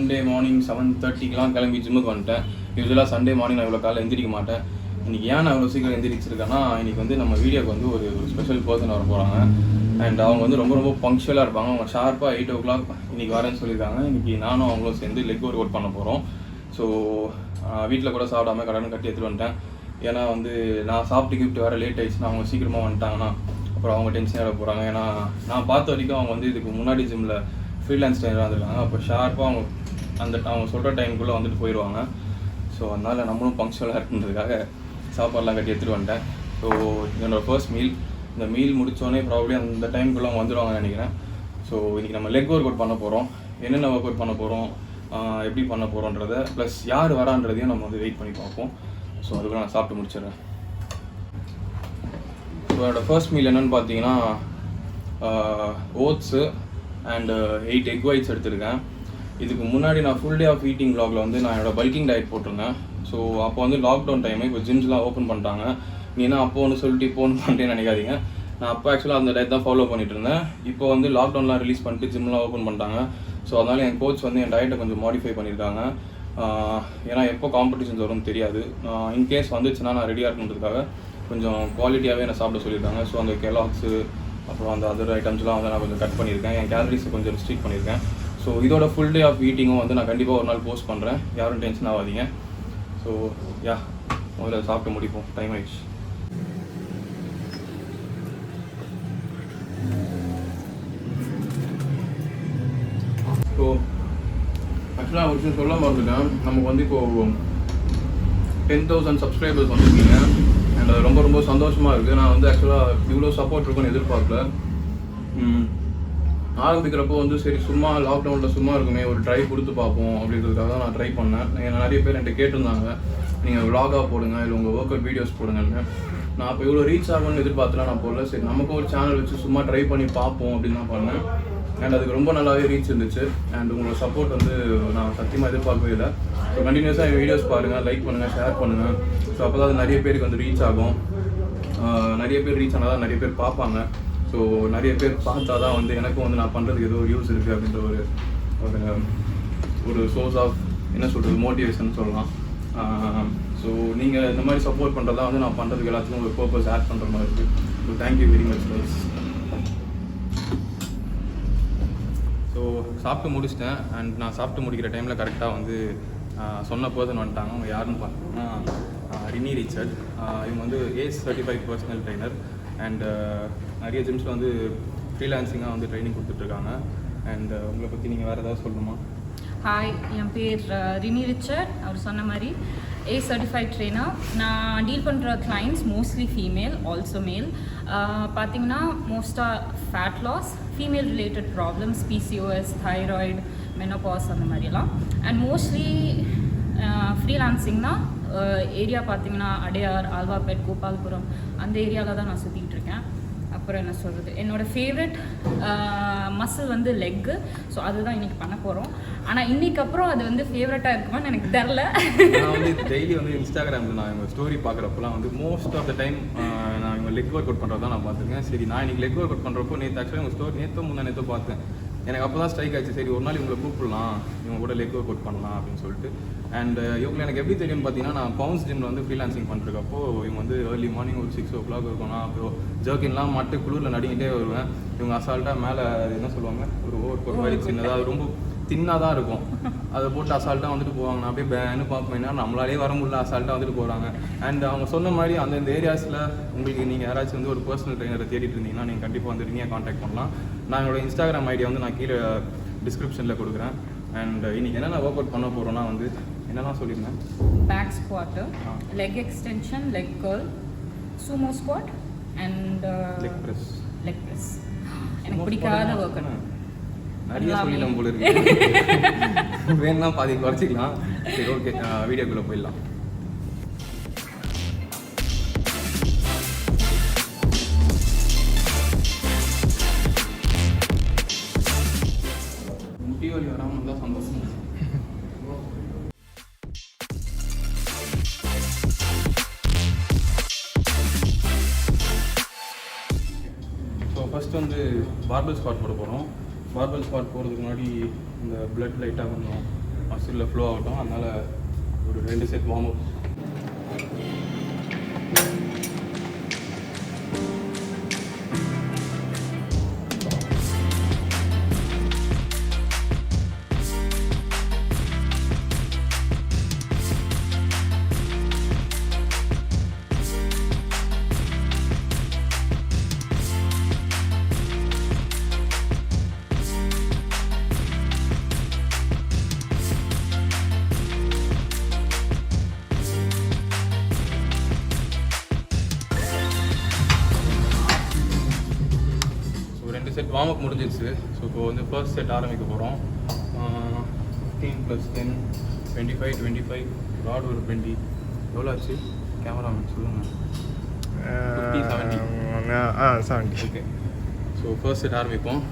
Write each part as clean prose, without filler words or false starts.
Sunday morning 7:30க்கெலாம் கிளம்பி ஜிம்முக்கு வந்துட்டேன். யூஸ்வலாக சண்டே மார்னிங் நான் இவ்வளோ காலையில் எந்திரிக்க மாட்டேன். இன்றைக்கி ஏன் நான் இவ்வளோ சீக்கிரம் எந்திரிச்சிருக்கேன்னா, இன்றைக்கி வந்து நம்ம வீடியோக்கு வந்து ஒரு ஸ்பெஷல் பர்சன் வர போகிறாங்க. அண்ட் அவங்க வந்து ரொம்ப பங்க்சுவலாக இருப்பாங்க. அவங்க ஷார்ப்பாக 8 o'clock இன்றைக்கி வரேன்னு சொல்லியிருக்காங்க. இன்றைக்கி நானும் அவங்களும் சேர்ந்து லெக் ஒர்க் அவுட் பண்ண போகிறோம். ஸோ வீட்டில் கூட சாப்பிடாம கடன் கட்டி எடுத்துகிட்டு வந்துட்டேன். ஏன்னா வந்து நான் சாப்பிட்டு கிஃப்ட் வேறு லேட் ஆகிடுச்சுன்னா அவங்க சீக்கிரமாக வந்துட்டாங்கன்னா அப்புறம் அவங்க டென்ஷன் ஆகிட போகிறாங்க. ஏன்னா நான் பார்த்த வரைக்கும் அவங்க வந்து இதுக்கு முன்னாடி ஜிம்மில் ஃப்ரீலான்ஸ் ட்ரைனராக இருந்திருக்காங்க. அப்போ ஷார்ப்பாக அவங்க சொல்கிற டைமுக்குள்ளே வந்துட்டு போயிடுவாங்க. ஸோ அதனால் நம்மளும் பங்க்சுவலாக இருக்குன்றதுக்காக சாப்பாடெலாம் கட்டி எடுத்துகிட்டு வந்துட்டேன். ஸோ என்னோடய ஃபர்ஸ்ட் மீல். இந்த மீல் முடித்தோடனே ப்ராபப்ளி அந்த டைமுக்குள்ளே அவங்க வந்துடுவாங்கன்னு நினைக்கிறேன். ஸோ இன்றைக்கி நம்ம லெக் ஒர்க் அவுட் பண்ண போகிறோம். என்னென்ன ஒர்க் அவுட் பண்ண போகிறோம், எப்படி பண்ண போகிறோன்றதை ப்ளஸ் யார் வரான்றதையும் நம்ம வந்து வெயிட் பண்ணி பார்ப்போம். ஸோ அதுக்குள்ள நான் சாப்பிட்டு முடிச்சிடுறேன். ஸோ என்னோடய ஃபர்ஸ்ட் மீல் என்னென்னு பார்த்தீங்கன்னா ஓட்ஸு அண்டு 8 egg whites எடுத்திருக்கேன். இதுக்கு முன்னாடி நான் ஃபுல் டே ஆஃப் ஈட்டிங் vlogல வந்து நான் என்னோடய பல்கிங் டயட் போட்டிருந்தேன். ஸோ அப்போ வந்து லாக்டவுன் டைமு, இப்போ ஜிம்ஸ்லாம் ஓப்பன் பண்ணிட்டாங்க. நீனா அப்போ ஒன்று சொல்லிட்டு இப்போ ஒன்று பண்ணிட்டேன்னு நினைக்காதீங்க. நான் அப்போ ஆக்சுவலாக அந்த டயட் தான் ஃபாலோ பண்ணிட்டு இருந்தேன். இப்போ வந்து லாக்டவுன்லாம் ரிலீஸ் பண்ணிட்டு ஜிம்லாம் ஓப்பன் பண்ணிட்டாங்க. ஸோ அதனால் என் கோச் வந்து என் டயட்டை கொஞ்சம் மாடிஃபை பண்ணியிருக்காங்க. ஏன்னா எப்போ காம்படிஷன்ஸ் வரும்னு தெரியாது. இன்கேஸ் வந்துச்சுன்னா நான் ரெடியாக இருக்குன்றதுக்காக கொஞ்சம் குவாலிட்டியாகவே என்னை சாப்பிட சொல்லியிருக்காங்க. ஸோ அந்த கெலாக்ஸு அப்புறம் அந்த அதர் ஐட்டம்ஸ்லாம் வந்து நான் கொஞ்சம் கட் பண்ணியிருக்கேன். என் கேலரிஸை கொஞ்சம் ரெஸ்ட்ரிக்ட் பண்ணியிருக்கேன். ஸோ இதோட ஃபுல் டே ஆஃப் ஈட்டிங்கும் வந்து நான் கண்டிப்பாக ஒரு நாள் போஸ்ட் பண்ணுறேன். யாரும் டென்ஷன் ஆகாதீங்க. ஸோ முதல்ல சாப்பிட்டு முடிப்போம், டைம் ஆயிடுச்சு. ஸோ ஆக்சுவலாக ஒரு விஷயம் சொல்ல மறந்துட்டேன். நமக்கு வந்து இப்போது 10,000 சப்ஸ்கிரைபர்ஸ் வந்துருக்கீங்க. அண்ட் அது ரொம்ப சந்தோஷமாக இருக்குது. நான் வந்து ஆக்சுவலாக இவ்வளோ சப்போர்ட் இருக்குன்னு எதிர்பார்க்கல. ஆரம்பிக்கிறப்போ வந்து சரி சும்மா லாக்டவுனில் சும்மா இருக்குமே ஒரு ட்ரை கொடுத்து பார்ப்போம் அப்படின்றதுக்காக நான் ட்ரை பண்ணேன். நிறைய பேர் என்கிட்ட கேட்டிருந்தாங்க, நீங்கள் விலாகாக போடுங்க இல்லை உங்கள் ஒர்க் அவுட் வீடியோஸ் போடுங்கன்னு. நான் இப்போ இவ்வளோ ரீச் ஆகும்னு எதிர்பார்த்துலாம் நான் போடல. சரி நமக்கும் ஒரு சேனல் வச்சு சும்மா ட்ரை பண்ணி பார்ப்போம் அப்படின்னு தான் பண்ணேன். அண்ட் அதுக்கு ரொம்ப நல்லாவே ரீச் இருந்துச்சு. அண்ட் உங்களோட சப்போர்ட் வந்து நான் சத்தியமாக எதிர்பார்க்கவே இல்லை. ஸோ கண்டினியூஸாக என் வீடியோஸ் பாருங்கள், லைக் பண்ணுங்கள், ஷேர் பண்ணுங்கள். ஸோ அப்போ தான் அது நிறைய பேருக்கு வந்து ரீச் ஆகும். நிறைய பேர் ரீச் ஆனால் தான் நிறைய பேர் பார்ப்பாங்க. ஸோ நிறைய பேர் பார்த்தா தான் வந்து எனக்கும் வந்து நான் பண்ணுறதுக்கு ஏதோ ஒரு யூஸ் இருக்குது அப்படின்ற ஒரு சோர்ஸ் ஆஃப் என்ன சொல்கிறது மோட்டிவேஷன் சொல்லலாம். ஸோ நீங்கள் இந்த மாதிரி சப்போர்ட் பண்ணுறதா வந்து நான் பண்ணுறதுக்கு எல்லாத்துக்கும் ஒரு பர்பஸ் ஆட் பண்ணுற மாதிரி இருக்குது. So thank you very much guys. So சாப்பிட்டு முடிச்சிட்டேன். அண்ட் நான் சாப்பிட்டு முடிக்கிற டைமில் கரெக்டாக வந்து சொன்ன பர்சன் வந்துட்டாங்க. அவங்க யாருன்னு பார்த்தீங்கன்னா ரினி ரிச்சர்ட். இவங்க வந்து age certified personal trainer. And நிறைய ஜிம்ஸில் வந்து ஃப்ரீலான்சிங்காக வந்து ட்ரைனிங் கொடுத்துட்ருக்காங்க. அண்ட் உங்களை பற்றி நீங்கள் வேறு ஏதாவது சொல்லணுமா? ஹாய், என் பேர் ரினி ரிச்சர்ட். அவர் சொன்ன மாதிரி ஏஜ் சர்டிஃபைட் ட்ரெயினர். நான் டீல் பண்ணுற clients mostly female, also male. பார்த்தீங்கன்னா மோஸ்ட்டாக fat loss, female related problems, PCOS, thyroid, menopause அந்த மாதிரியெல்லாம். அண்ட் மோஸ்ட்லி ஃப்ரீலான்சிங்னா ஏரியா பார்த்தீங்கன்னா அடையார், ஆல்வாபேட், கோபால்புரம் அந்த ஏரியாவில் தான் நான் சுற்றிக்கிட்டு இருக்கேன். அப்புறம் என்ன சொல்கிறது, என்னோடய ஃபேவரட் மசில் வந்து லெக்கு. ஸோ அதுதான் இன்றைக்கி பண்ண போகிறோம். ஆனால் இன்றைக்கி அப்புறம் அது வந்து ஃபேவரட்டாக இருக்குமான்னு எனக்கு தெரில. நான் வந்து டெய்லி வந்து இன்ஸ்டாகிராமில் நான் இவங்க ஸ்டோரி பார்க்குறப்பெல்லாம் வந்து மோஸ்ட் ஆஃப் த டைம் நான் இவங்க லெக் ஒர்க் அவுட் பண்ணுறது தான் நான் பார்த்துருக்கேன். சரி நான் இன்றைக்கி லெக் ஒர்க் அவுட் பண்ணுறப்போ நேற்று ஆக்சுவலாக இவங்க ஸ்டோரி நேற்று பார்த்தேன். எனக்கு அப்போ தான் ஸ்ட்ரைக் ஆச்சு, சரி ஒரு நாள் இவங்களை கூப்பிடலாம், இவங்க கூட லெக் ஒர்க் அவுட் பண்ணலாம் அப்படின்னு சொல்லிட்டு. அண்ட் இவங்க எனக்கு எப்படி தெரியும்னு பார்த்தீங்கன்னா, நான் பவுன்ஸ் ஜிம்மில் வந்து ஃப்ரீலான்சிங் பண்ணுறப்போ இவங்க வந்து ஏர்லி மார்னிங் ஒரு 6 o'clock இருக்கும். நான் அப்புறம் ஜர்க்கின்லாம் மட்டும் குளிரில் நடிக்கிட்டே வருவேன். இவங்க அசால்ட்டாக மேலே என்ன சொல்லுவாங்க, ஒரு ஓவர் சின்னதாக அது ரொம்ப தின்னாக தான் இருக்கும், அதை போட்டு அசால்ட்டாக வந்துட்டு போவாங்க. நான் அப்படியே பேன்னு பார்ப்பேன், ஏன்னா நம்மளாலே வர முடியல, அசால்ட்டாக வந்துட்டு போகிறாங்க. அண்ட் அவங்க சொன்ன மாதிரி அந்தந்த ஏரியாஸில் உங்களுக்கு நீங்கள் யாராச்சும் வந்து ஒரு பர்சனல் ட்ரைனரை தேடிட்டு இருந்தீங்கன்னா நீங்கள் கண்டிப்பாக வந்து நீங்கள் காண்டாக்ட் பண்ணலாம். நான் என்னோட இன்ஸ்டாகிராம் ஐடியா வந்து நான் கீழே டிஸ்கிரிப்ஷனில் கொடுக்குறேன். அண்ட் இன்றைக்கி என்னென்ன ஒர்க் அவுட் பண்ண போகிறோன்னா வந்து என்னெல்லாம் சொல்லியிருந்தேன், back squat, leg extension, leg curl, sumo squat and leg press. எனக்கு பிடிக்காத ஒர்க் அவுட் நிறைய சொல்லிடலாம் போல இருக்கு. வேணும்னா பாதி குறைச்சிக்கலாம். சரி ஓகே, வீடியோக்குள்ளே போயிடலாம். முட்டி வலி வராமல் தான் சந்தோஷம். ஸோ ஃபஸ்ட்டு வந்து பார்பல் ஸ்குவாட் போட போகிறோம். பார்பல் ஸ்குவாட் போகிறதுக்கு முன்னாடி இந்த பிளட் லைட்டாக கொஞ்சம் மசிலில் ஃப்ளோ ஆகட்டும். அதனால் ஒரு 2 set warm up. Set warm up முடிஞ்சிருச்சு. ஸோ இப்போ வந்து ஃபர்ஸ்ட் செட் ஆரம்பிக்க போகிறோம். 15 + 10 25 25 ராட் ஒரு 20. எவ்வளோ ஆச்சு கேமராமேன் சொல்லுங்கள்? 50 70. ஓகே, ஸோ ஃபர்ஸ்ட் செட் ஆரம்பிப்போம்.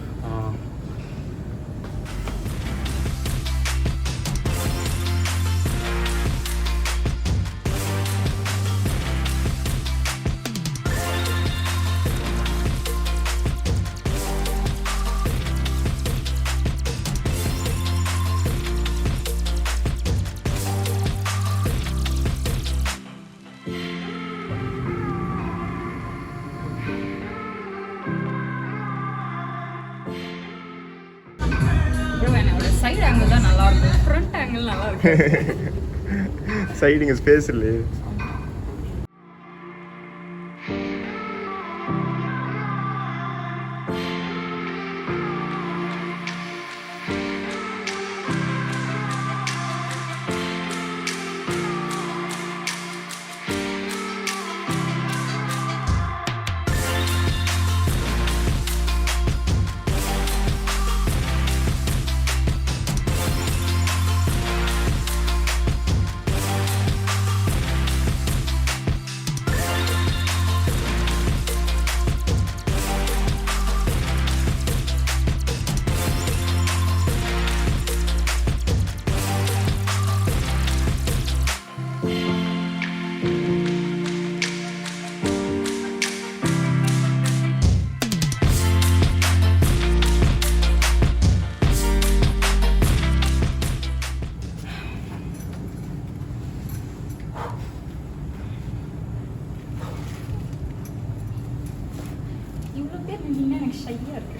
சைடு ஆங்கிள் தான் நல்லா இருக்கும், ஃப்ரண்ட் ஆங்கிள் நல்லா இருக்கும். சைடுங்க ஸ்பேஸ் இல்லையே. இவ்வளோ பேர் இருந்தீங்கன்னா எனக்கு ஷையாக இருக்கு.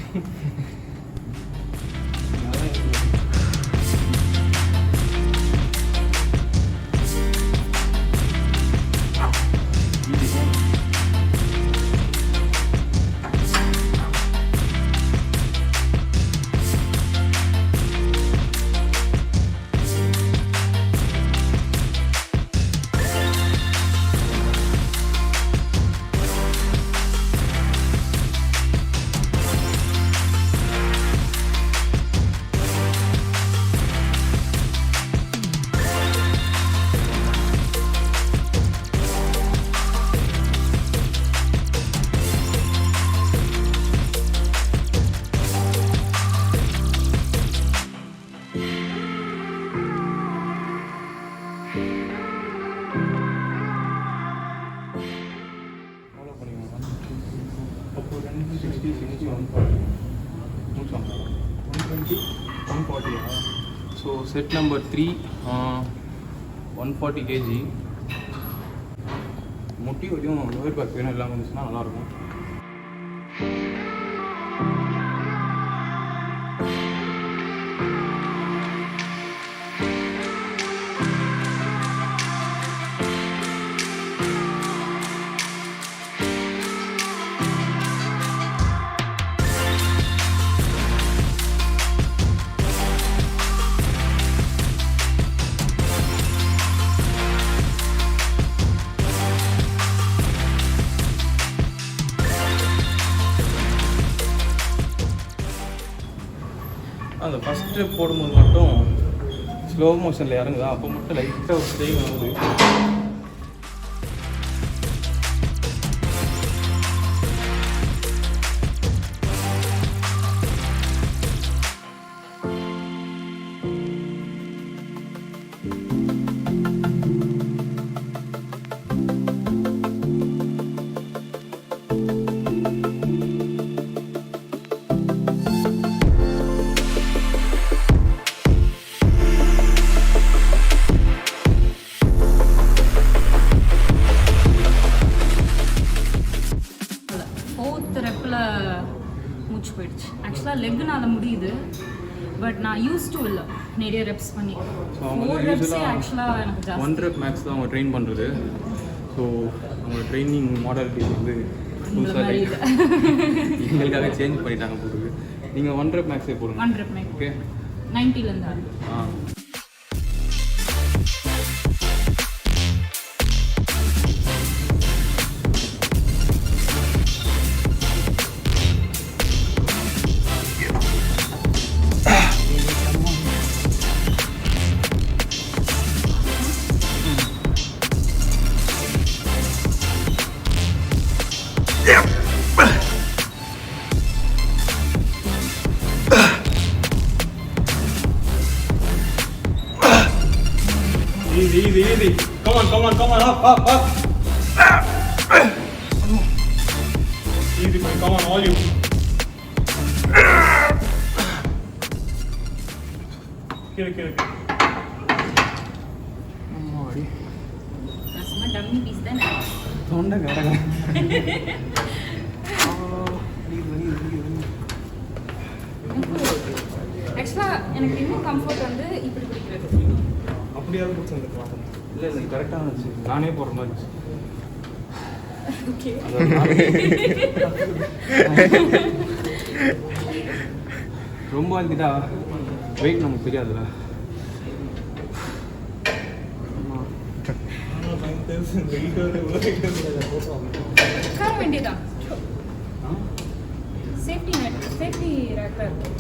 So set number 3 140 kg. முட்டி வரையும் லோயர் பேக் வேணும் எல்லாம் வந்துச்சுன்னா நல்லாயிருக்கும். அந்த ஃபஸ்ட்டு போடும்போது மட்டும் ஸ்லோ மோஷனில் இறங்குதா, அப்போ மட்டும் லைட்டாக ஒரு ஸ்ட்ரெயின் ஆகுது. ஸ்டெப்பில் மூச்சு போயிடுச்சு. ஆக்சுவலாக லெக்குனால முடியுது, பட் நான் யூஸ் டு இல்லை நிறைய ரெப்ஸ் பண்ணி. 4 reps ஆக்சுவலாக எனக்கு ஜாஸ்தி. 1 rep max தான் அவங்க ட்ரெயின் பண்ணுறது. ஸோ அவங்க ட்ரைனிங் மாடலிட்டிஸ் வந்து புதுசாக எங்களுக்காக சேஞ்ச் பண்ணிட்டாங்க போடுது. நீங்கள் 1 rep max போடுங்க. 1 rep max. ஓகே 90லேருந்து. Easy. Come on, up. Easy, man. Come on, all you. Kill. அம்மாடி. நான் சும்மா டம்மி பீஸ் தானே. தொண்டை கடங்க. ஆக்சுவலாக எனக்கு இன்னும் கம்ஃபர்ட் வந்து இப்படி பிடிக்கிறது. அப்படியாவது பிடிச்சிருந்துருக்கலாம். இல்லை கரெக்டாக இருந்துச்சு. நானே போடுற மாதிரி இருந்துச்சு. ஓகே. ரொம்ப வந்துட்டா வெயிட் நமக்கு தெரியாதுல்ல. உட்கார வேண்டியதான். சேஃப்டி ரேக்காக இருக்கும்.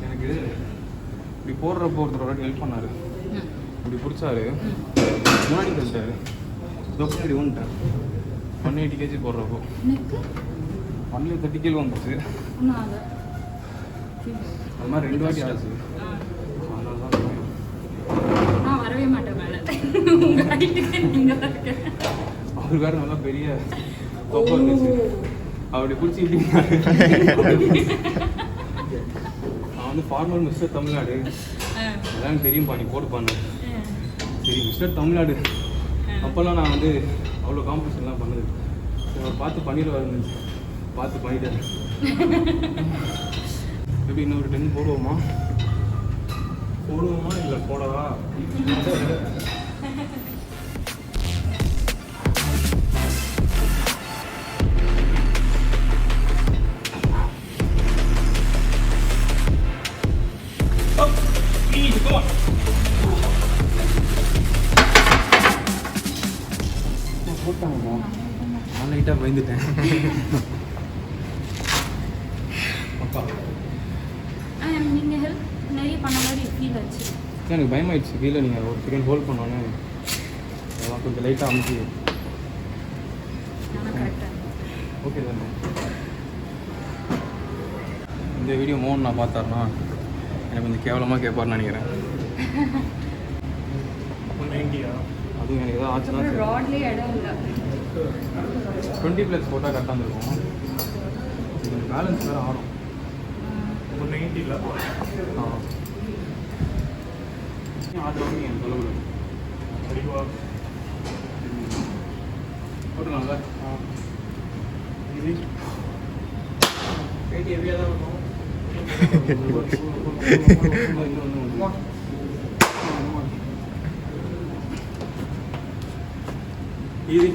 எனக்கு இப்படி போடுறப்போ ஒருத்தர் ஹெல்ப் பண்ணாரு. இப்படி பிடிச்சாரு, முன்னாடி தள்ளிட்டாரு, இப்படி ஒன்றுட்டேன். 180 kg போடுறப்போ 130 kg வந்துச்சு. அது மாதிரி 2 வாட்டி ஆச்சு. அதனால தான் நான் வரவே மாட்டேன் மேலே. அவர் வேறு நல்லா பெரிய தொப்பை இருந்துச்சு. அப்படி பிடிச்சி இப்படி நான் வந்து ஃபார்மல் மிஸ்டர் தமிழ்நாடு அதான் தெரியும்பா, நீ போட்டுப்பான்னு. சரி மிஸ்டர் தமிழ்நாடு அப்போல்லாம் நான் வந்து அவ்வளோ காம்படிஷன்லாம் பண்ணுது. சரி அவர் பார்த்து பண்ணிடுவாருன்னு பார்த்து பண்ணிட்டாரு. எப்படி இன்னொரு 10 போடுவோமா இல்லை போடவா? போட்டாங்க. நான் லைட்டாக பயந்துட்டேன். அப்பா நீங்கள் ஹெல்ப் நிறைய பண்ண மாதிரி ஃபீல் ஆச்சு. எனக்கு பயமாயிடுச்சு. கீழே நீங்கள் ஒரு செகண்ட் ஹோல்ட் பண்ணோன்னே அதெல்லாம் கொஞ்சம் லைட்டாக அமுச்சு. ஓகே தானே? இந்த வீடியோ மோகன் நான் பார்த்தாருன்னா எனக்கு கொஞ்சம் கேவலமாக கேட்பார்னு நினைக்கிறேன். அதுவும் எனக்கு எதாவது ஆச்சுன்னா 20+ போட்டால் கரெக்டாக இருந்திருக்கும். பேலன்ஸ் வேறு ஆடும். 190 ஆடுறவங்க என் தொலைவில் போட்டுருக்காங்க. இது பேட்டி எவ்வியாக தான் இருக்கும். Easy.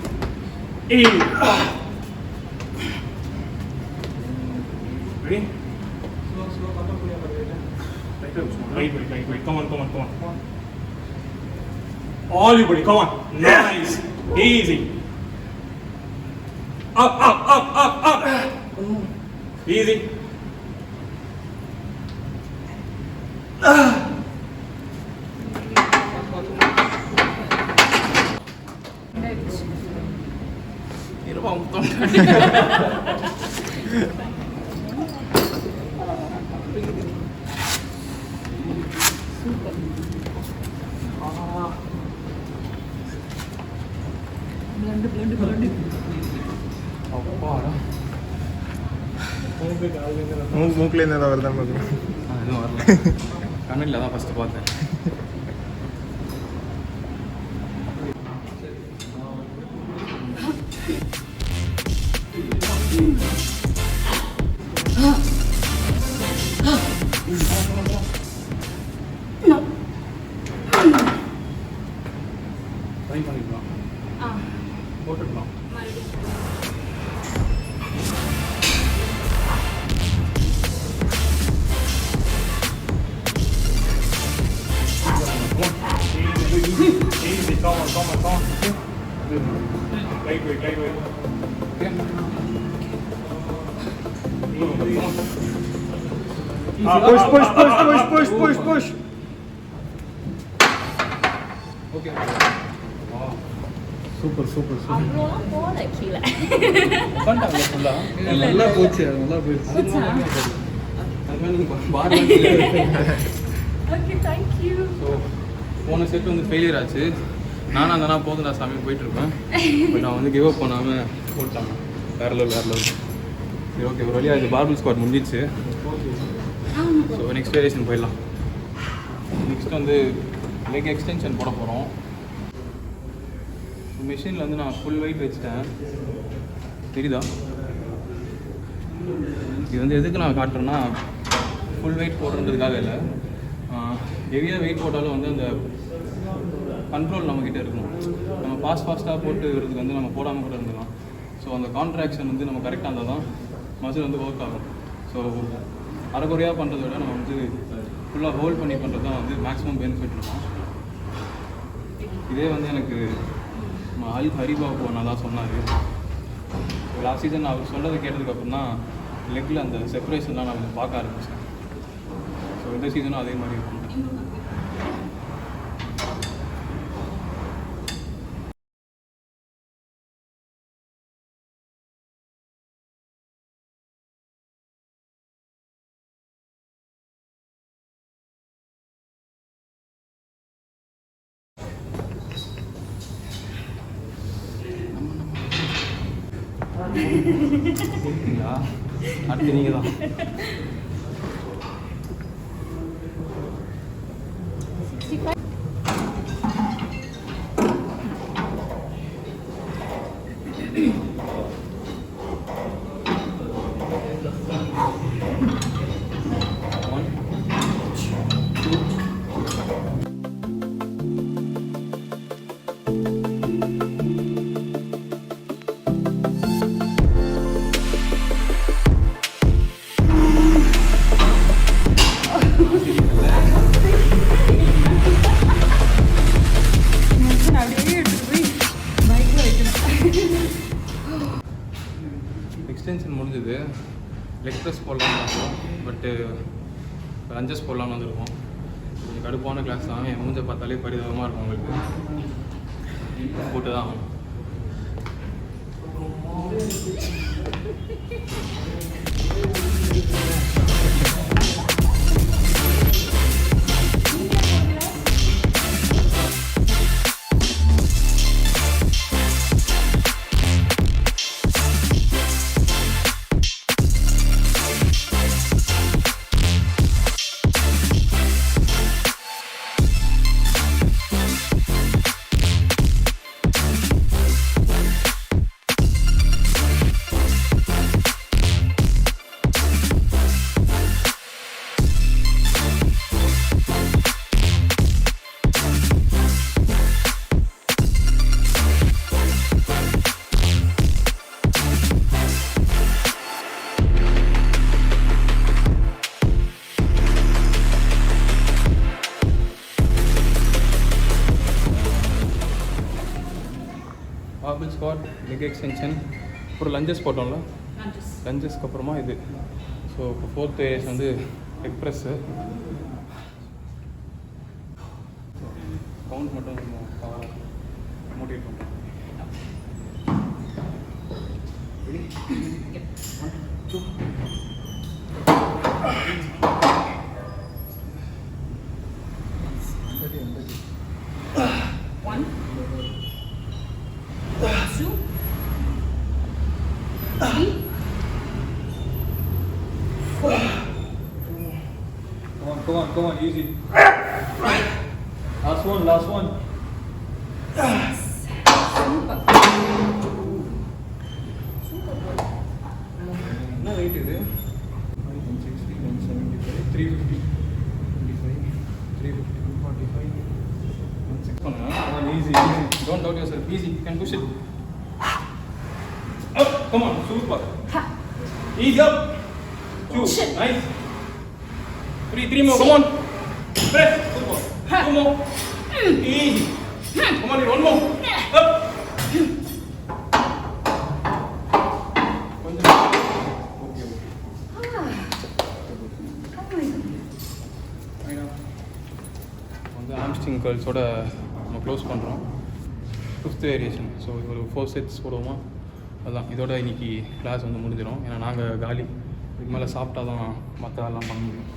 Ready? Slow. Wait. Come on. All you buddy, come on. Nice. Easy. Up. Easy. மூக்குலேருந்து ஏதாவது வருதான் பார்க்குறேன். எதுவும் வரல. கண்ணடியில் தான் ஃபஸ்ட்டு பார்த்தேன். push. Okay. Super. அவ்வளோலாம் போகல கீழே. உட்காந்துட்டாங்க ஃபுல்லாக. நல்லா போச்சு. போச்சா? அதுமாதிரி நீங்கள் பார் ஓகே, தேங்க்யூ. ஸோ போன செட் வந்து ஃபெயிலியர் ஆச்சு. நானும் அந்த நான் போதும் நான் சாமி போயிட்டுருப்பேன். பட் நான் வந்து கிவ் அப் பண்ணாமல் போட்டாங்க. வேற லெவல். சரி ஓகே, ஒரு வழியாக இது பார்பிள் ஸ்குவாட் முடிஞ்சிச்சு. ஸோ நெக்ஸ்ட் வேரியேஷன் போயிடலாம். நெக்ஸ்ட் வந்து லெக் எக்ஸ்டென்ஷன் போட போகிறோம். மிஷினில் வந்து நான் ஃபுல் வெயிட் வச்சுட்டேன். தெரியுதா? இது வந்து எதுக்கு நான் காட்டுறேன்னா ஃபுல் வெயிட் போடுறதுக்காக இல்லை. ஹெவியாக வெயிட் போட்டாலும் வந்து அந்த கண்ட்ரோல் நம்மக்கிட்ட இருக்கணும். நம்ம ஃபாஸ்ட்டாக போட்டு வரதுக்கு வந்து நம்ம போடாமல் கூட இருந்துக்கலாம். ஸோ அந்த கான்ட்ராக்ஷன் வந்து நம்ம கரெக்டாக இருந்தால் தான் மசில் வந்து ஒர்க் ஆகும். ஸோ அரைக்குறையாக பண்ணுறத விட நம்ம வந்து ஃபுல்லாக ஹோல்ட் பண்ணி பண்ணுறது தான் வந்து மேக்ஸிமம் பெனிஃபிட் இருக்கும். இதே வந்து எனக்கு ஹரிபாபு அண்ணா தான் சொன்னார். லாஸ்ட் சீசன் அவர் சொன்னதை கேட்டதுக்கப்புறம் தான் லெக்கில் அந்த செப்பரேஷன்லாம் நான் வந்து பார்க்க ஆரம்பித்தேன். ஸோ இந்த சீசனும் அதே மாதிரி இருக்கும். இருக்கீங்களா? அடுத்து நீங்கள் தான். எக்ஸ்டென்ஷன் முடிஞ்சது. லெக் ப்ரெஸ் போடலான்னு பார்த்தோம். பட்டு லஞ்சஸ் போடலான்னு வந்திருக்கோம். கொஞ்சம் கடுப்பான கிளாஸ் தான். என் மூஞ்சை பார்த்தாலே பரிதாபமாக இருக்கும் உங்களுக்கு. போட்டு தான் ஆகும். பார்பிள் ஸ்குவாட், லெக் எக்ஸ்டென்ஷன், அப்புறம் லஞ்சஸ் போட்டோம்ல. லஞ்சஸ்க்கு அப்புறமா இது. ஸோ இப்போ ஃபோர்த் வேரியேஷன் வந்து லெக் ப்ரெஸ்ஸு. கவுண்ட் மட்டும் மோட்டிவேட் பண்ணுறோம். One, two, three, four. Come on, easy. Last one. Super. என்ன வெயிட் இது? 160, 175, 350, 25, 350, 145, 16 பண்ணுங்க. Come on, easy. Don't doubt yourself. Easy. You can push it. Up. Come on. Super. Easy up. 2. Nice. 3 more. Come on. Press. Super. 2 more. Easy. Come on. 1 more. Up. கொஞ்சம். Okay. ஆம்ஸ்ட்ரிங் கேர்ள்ஸோட நம்ம close பண்ணுறோம். 5th variation. So ஒரு 4 sets போடுவோமா, அதுதான் இதோட இன்றைக்கி class வந்து முடிஞ்சிடும். ஏன்னா நாங்கள் காலி, இதுக்கு மேலே சாப்பிட்டா தான் மற்ற வேலைலாம் பண்ண முடியும்.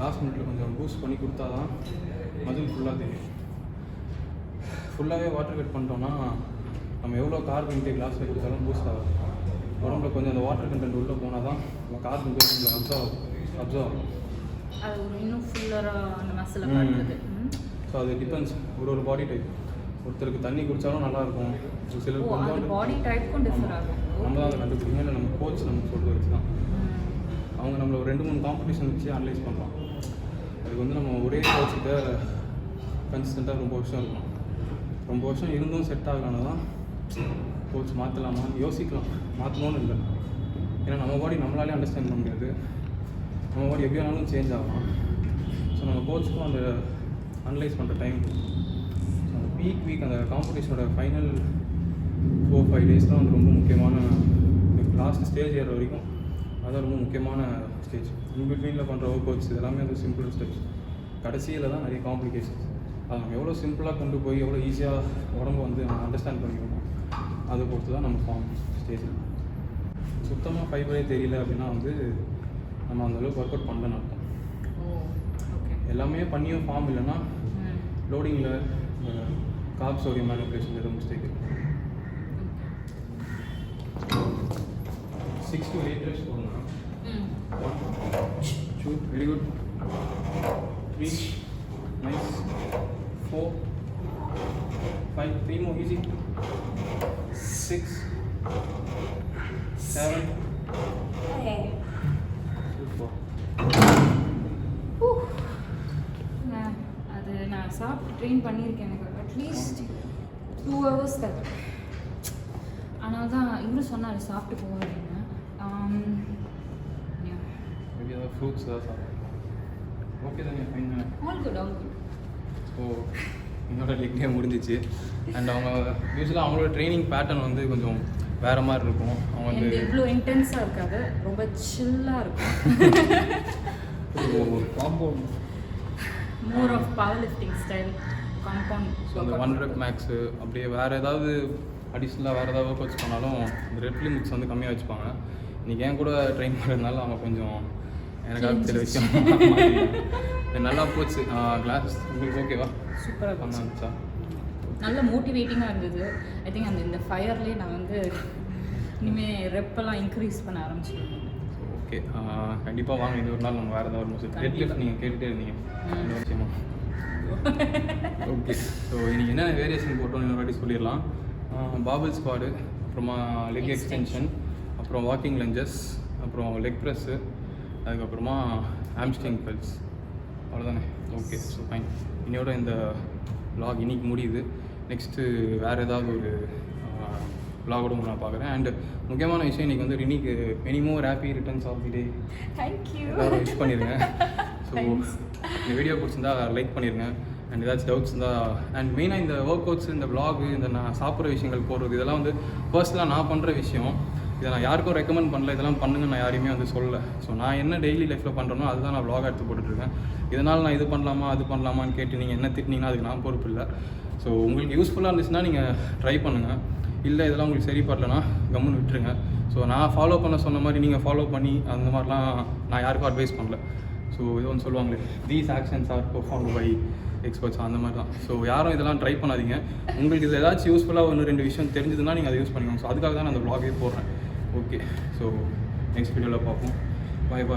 லாஸ்ட் மினிட்ல கொஞ்சம் பூஸ்ட் பண்ணி கொடுத்தா தான் மசில் ஃபுல்லாக தெரியும். ஃபுல்லாகவே வாட்டர் கட் பண்ணிட்டோம்னா நம்ம எவ்வளோ கார்பன் இன்டேக் லாஸ்ட்டில் கொடுத்தாலும் பூஸ்ட் ஆகும். உடம்புல கொஞ்சம் அந்த வாட்டர் கண்டென்ட் உள்ளே போனால் தான் நம்ம கார்பன் பேசும் அப்சர்வ் ஆகும். அது இன்னும் ஃபுல்லராக அந்த மசிலை காட்டுறது. ஸோ அது டிபெண்ட்ஸ் ஒரு பாடி டைப். ஒருத்தருக்கு தண்ணி குடித்தாலும் நல்லாயிருக்கும், ஒரு சிலருக்கு கொஞ்சம் பாடி டைப்புக்கும் டிஃபர் ஆகும். நம்ம தான் அதை கண்டுபிடிக்கணும். இல்லை நம்ம கோச் நம்ம சொல்கிறது வச்சு தான் அவங்க நம்மளை ஒரு 2-3 காம்படிஷன் வச்சு அனலைஸ் பண்ணுறோம். அதுக்கு வந்து நம்ம ஒரே கோச்சுக்கிட்ட கன்சிஸ்டண்ட்டாக ரொம்ப வருஷம் இருக்கணும். ரொம்ப வருஷம் இருந்தும் செட் ஆகலான்னு தான் கோச் மாற்றலாமான்னு யோசிக்கலாம். மாற்றணும்னு இல்லை, ஏன்னா நம்ம பாடி நம்மளாலே அண்டர்ஸ்டாண்ட் பண்ண முடியாது. நம்ம பாடி எப்படி வேணாலும் சேஞ்ச் ஆகலாம். ஸோ நம்ம கோச்சுக்கும் அந்த அனலைஸ் பண்ணுற டைம், அந்த வீக் அந்த காம்படிஷனோட ஃபைனல் 4-5 days தான் வந்து ரொம்ப முக்கியமான. லாஸ்ட் ஸ்டேஜ் ஏற வரைக்கும் அதுதான் ரொம்ப முக்கியமான ஸ்டேஜ். இன்பிட்வீனில் பண்ணுற ஒர்க் அவுட்ஸ் இதெல்லாமே வந்து சிம்பிள் ஸ்டெப்ஸ். கடைசியில் தான் நிறைய காம்ப்ளிகேஷன்ஸ். அதை நம்ம எவ்வளோ சிம்பிளாக கொண்டு போய் எவ்வளோ ஈஸியாக உடம்பு வந்து நம்ம அண்டர்ஸ்டாண்ட் பண்ணிக்கணும், அதை பொறுத்து தான் நம்ம ஃபார்ம் ஸ்டேஜில். சுத்தமாக ஃபைபரே தெரியல அப்படின்னா வந்து நம்ம அந்தளவுக்கு ஒர்க் அவுட் பண்ணலன்னு அர்த்தம். எல்லாமே பண்ணியும் ஃபார்ம் இல்லைன்னா லோடிங்கில் கார்ப் சோடியம் மேனிபுலேஷன் எதுவும் மிஸ்டேக் இருக்குது. 6 to 8 reps போடுங்க. 1 2 very good 3 nice 4 5 3 more easy 6 7 அது நான் சாப்பிட்டு ட்ரெயின் பண்ணியிருக்கேன். எனக்கு அட்லீஸ்ட் 2 hours தர. ஆனால் தான் இவரும் சொன்னார் சாப்பிட்டு போவாங்க. மேபி ஏதாவது ஃப்ரூட்ஸ் ஏதாவது சாப்பிடுங்க. ஓகே தானே, ஃபைன் தானே. All good. ஸோ என்னோட லெக் டே முடிஞ்சிச்சு. அண்ட் அவங்க யூஸ்வலாக அவங்களோட ட்ரைனிங் பேட்டர்ன் வந்து கொஞ்சம் வேறு மாதிரி இருக்கும். அவங்க வந்து இவ்வளோ இன்டென்ஸாக இருக்காது, ரொம்ப சில்லாக இருக்கும். Compound more of power lifting style compound. So அந்த 1 rep மேக்ஸு அப்படியே வேறு ஏதாவது அடிஷ்னலாக வேறு ஏதாவது ஒர்க் அவுட்ஸ் பண்ணாலும் இந்த ரெப் லிமிட்ஸ் வந்து கம்மியாக வச்சுப்பாங்க. இன்றைக்கி ஏன் கூட ட்ரெயின் பண்ணுறதுனால அவங்க கொஞ்சம் எனக்காக சில விஷயம் நல்லா போச்சு. கிளாஸ் உங்களுக்கு ஓகேவா? சூப்பராக பண்ணாச்சா? நல்ல மோட்டிவேட்டிங்காக இருந்தது. ஐ திங்க் அந்த இந்த ஃபயர்லேயே நான் வந்து இனிமேல் ரெப்பெல்லாம் இன்க்ரீஸ் பண்ண ஆரம்பிச்சிருக்கேன். ஓகே, கண்டிப்பாக வாங்க. இது ஒரு நாள் நம்ம வேறு ஏதாவது ஒரு மியூசிக் டெட் லிஃப்ட் நீங்கள் கேட்டுகிட்டே இருந்தீங்க இந்த விஷயமா. ஓகே, ஸோ இன்றைக்கி என்ன வேரியேஷன் போட்டோம் இன்னொரு வாட்டி சொல்லிடலாம். பாபிள் ஸ்குவாடு, அப்புறமா லெக் எக்ஸ்டென்ஷன், அப்புறம் வாக்கிங் லஞ்சஸ், அப்புறம் லெக் ப்ரெஸ்ஸு, அதுக்கப்புறமா ஆம்ஸ்ட்ரிங் பெல்ஸ். அவ்வளோதானே? Okay, so fine. இன்னையோட இந்த vlog இன்னைக்கு முடியுது. நெக்ஸ்ட்டு வேறு ஏதாவது ஒரு vlogோட நான் பார்க்குறேன். அண்ட் முக்கியமான விஷயம் இன்றைக்கி வந்து ரினிக்கு many more happy returns of the day. Thank you. எல்லாரும் விஷ் பண்ணிடுங்க. ஸோ இந்த வீடியோ பிடிச்சிருந்தா லைக் பண்ணிடுங்க. அண்ட் ஏதாச்சும் டவுட்ஸ் இருந்தால், அண்ட் மெயினாக இந்த ஒர்க் அவுட்ஸ், இந்த vlog, இந்த நான் சாப்பிட்ற விஷயங்கள் போடுறது, இதெல்லாம் வந்து பர்சனலாக நான் பண்ணுற விஷயம். இதை நான் யாருக்கும் ரெக்கமெண்ட் பண்ணல, இதெல்லாம் பண்ணுங்க நான் யாரையுமே வந்து சொல்லலை. ஸோ நான் என்ன டெய்லி லைஃப்பில் பண்ணுறேனோ அதுதான் நான் vlog எடுத்து போட்டுட்ருக்கேன். இதனால் நான் இது பண்ணலாமா அது பண்ணலாமான்னு கேட்டு நீங்கள் என்ன திட்டினீங்கன்னா அதுக்கு நான் பொறுப்பு இல்லை. ஸோ உங்களுக்கு யூஸ்ஃபுல்லாக இருந்துச்சுன்னா நீங்கள் ட்ரை பண்ணுங்கள். இல்லை இதெல்லாம் உங்களுக்கு சரி படலைன்னா கம்முன்னு விட்டுருங்க. ஸோ நான் ஃபாலோ பண்ண சொன்ன மாதிரி நீங்கள் ஃபாலோ பண்ணி அந்த மாதிரிலாம் நான் யாருக்கும் அட்வைஸ் பண்ணல. ஸோ இது ஒன்று சொல்லுவாங்களே, these actions are performed by experts, அந்த மாதிரி தான். ஸோ யாரும் இதெல்லாம் ட்ரை பண்ணாதீங்க. உங்களுக்கு இது ஏதாச்சும் யூஸ்ஃபுல்லாக 1-2 விஷயம் தெரிஞ்சதுன்னா நீங்கள் அதை யூஸ் பண்ணிக்கோங்க. ஸோ அதுக்காக தான் நான் அந்த vlog போடுறேன். ஓகே, ஸோ நெக்ஸ்ட் வீடியோவில் பார்ப்போம். பாய்.